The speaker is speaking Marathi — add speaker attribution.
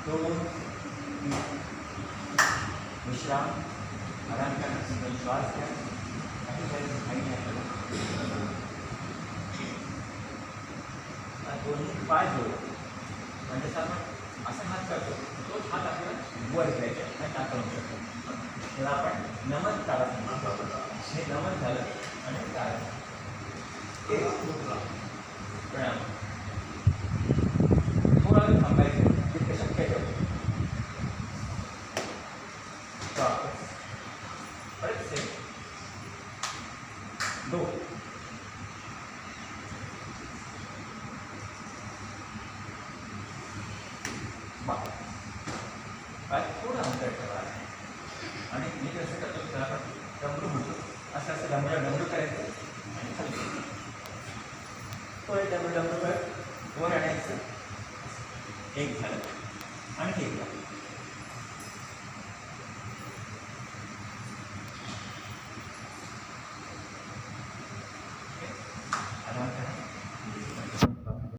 Speaker 1: 2 विश्राम आराम करा श्वास घ्या काही वेळेस काही नाही आपल्याला दोन्ही पाय जोड म्हणजे आपण असा हात करतो तोच हात आपल्याला वर घ्यायचा आणि टाकून शकतो त्याला आपण नमन काढा हे नमन झालं आणि काढा प्रणाम थोडा वेळ थांबायचं जितकं शक्य आहे परत से 2 थोडं अंतर ठेवा आणि मी कसं करतो त्याला आपण डमरू म्हणतो असं असं डमरू करायचं आणि खाली थोडे डमरू कर वर आणायचं एक झालं आणि एक झालं